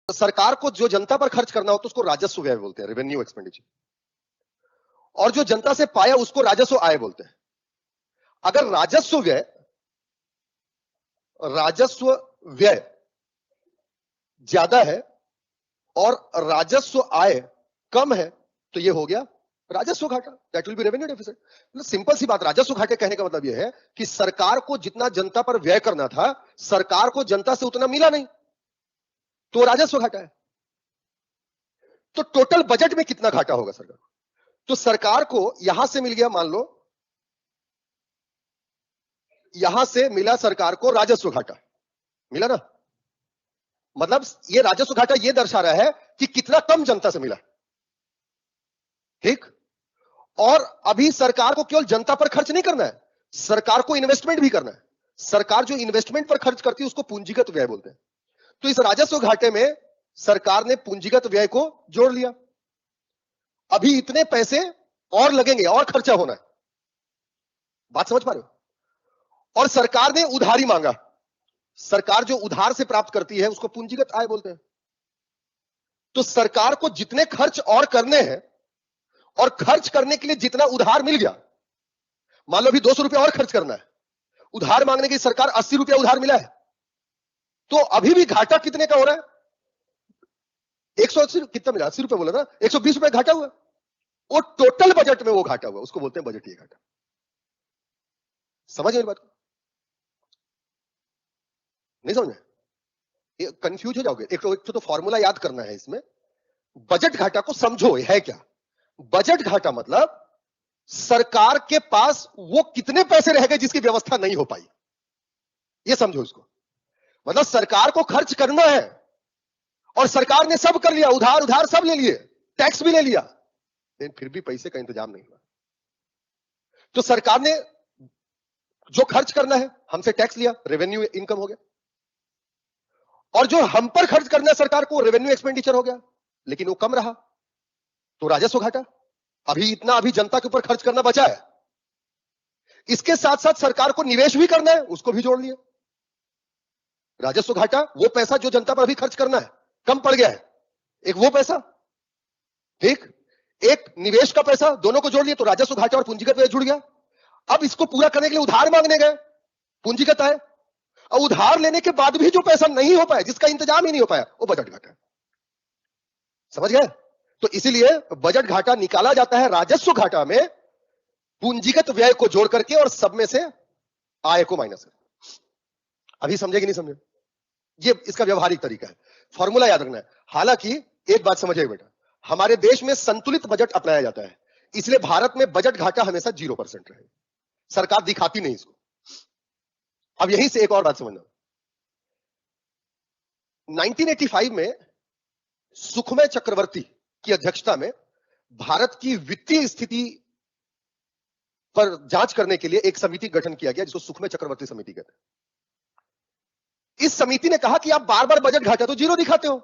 सरकार को जो जनता पर खर्च करना हो तो उसको राजस्व व्यय बोलते हैं, रेवेन्यू एक्सपेंडिचर। और जो जनता से पाया उसको राजस्व आय बोलते हैं। अगर राजस्व व्यय ज्यादा है और राजस्व आय कम है तो यह हो गया राजस्व घाटा, that will be revenue deficit. मतलब सिंपल सी बात, राजस्व घाटे कहने का मतलब यह है कि सरकार को जितना जनता पर व्यय करना था, सरकार को जनता से उतना मिला नहीं, तो राजस्व घाटा है। तो टोटल बजट में कितना घाटा होगा सरकार को? तो सरकार को यहां से मिल गया, मान लो यहां से मिला सरकार को राजस्व घाटा, मिला ना। मतलब ये राजस्व घाटा ये दर्शा रहा है कि कितना कम जनता से मिला, ठीक। और अभी सरकार को केवल जनता पर खर्च नहीं करना है, सरकार को इन्वेस्टमेंट भी करना है। सरकार जो इन्वेस्टमेंट पर खर्च करती है उसको पूंजीगत व्यय बोलते हैं। तो इस राजस्व घाटे में सरकार ने पूंजीगत व्यय को जोड़ लिया। अभी इतने पैसे और लगेंगे और खर्चा होना है, बात समझ पा रहे हो। और सरकार ने उधारी मांगा, सरकार जो उधार से प्राप्त करती है उसको पूंजीगत आय बोलते हैं। तो सरकार को जितने खर्च और करने हैं और खर्च करने के लिए जितना उधार मिल गया, मान लो अभी 200 रुपया और खर्च करना है, उधार मांगने की सरकार 80 रुपया उधार मिला है, तो अभी भी घाटा कितने का हो रहा है? 180 कितना मिला, 80 रुपया बोला ना, 120 रुपया घाटा हुआ। वो टोटल बजट में वो घाटा हुआ, उसको बोलते हैं बजटीय घाटा। समझ मेरी बात को? नहीं समझ में? कंफ्यूज हो जाओगे। एक तो फॉर्मूला याद करना है इसमें। बजट घाटा को समझो है क्या। बजट घाटा मतलब सरकार के पास वो कितने पैसे रह गए जिसकी व्यवस्था नहीं हो पाई, ये समझो इसको। मतलब सरकार को खर्च करना है और सरकार ने सब कर लिया, उधार सब ले लिए, टैक्स भी ले लिया, लेकिन फिर भी पैसे का इंतजाम नहीं हुआ। तो सरकार ने जो खर्च करना है हमसे टैक्स लिया, रेवेन्यू इनकम हो गया। और जो हम पर खर्च करना है सरकार को, रेवेन्यू एक्सपेंडिचर हो गया, लेकिन वो कम रहा, तो राजस्व घाटा। अभी जनता के ऊपर खर्च करना बचा है। इसके साथ साथ सरकार को निवेश भी करना है, उसको भी जोड़ लिया। राजस्व घाटा, वो पैसा जो जनता पर अभी खर्च करना है कम पड़ गया है, एक वो पैसा, ठीक, एक निवेश का पैसा, दोनों को जोड़ लिया तो राजस्व घाटा और पूंजीगत व्यय जुड़ गया। अब इसको पूरा करने के लिए उधार मांगने गए, पूंजीगत आय। और उधार लेने के बाद भी जो पैसा नहीं हो पाया, जिसका इंतजाम ही नहीं हो पाया, वो बजट घाटा है। समझ गए? तो इसीलिए बजट घाटा निकाला जाता है राजस्व घाटा में पूंजीगत व्यय को जोड़ करके और सब में से आय को माइनस कर। अभी समझे कि नहीं समझे? ये इसका व्यवहारिक तरीका है, फॉर्मूला याद रखना है। हालांकि एक बात समझिए बेटा, हमारे देश में संतुलित बजट अपनाया जाता है, इसलिए भारत में बजट घाटा हमेशा 0% रहे। सरकार दिखाती नहीं इसको। अब यहीं से एक और बात समझना, 1985 में सुखमय चक्रवर्ती की अध्यक्षता में भारत की वित्तीय स्थिति पर जांच करने के लिए एक समिति गठन किया गया, जिसको सुखमय चक्रवर्ती समिति कहते हैं। इस समिति ने कहा कि आप बार बार बजट घाटा तो 0 दिखाते हो,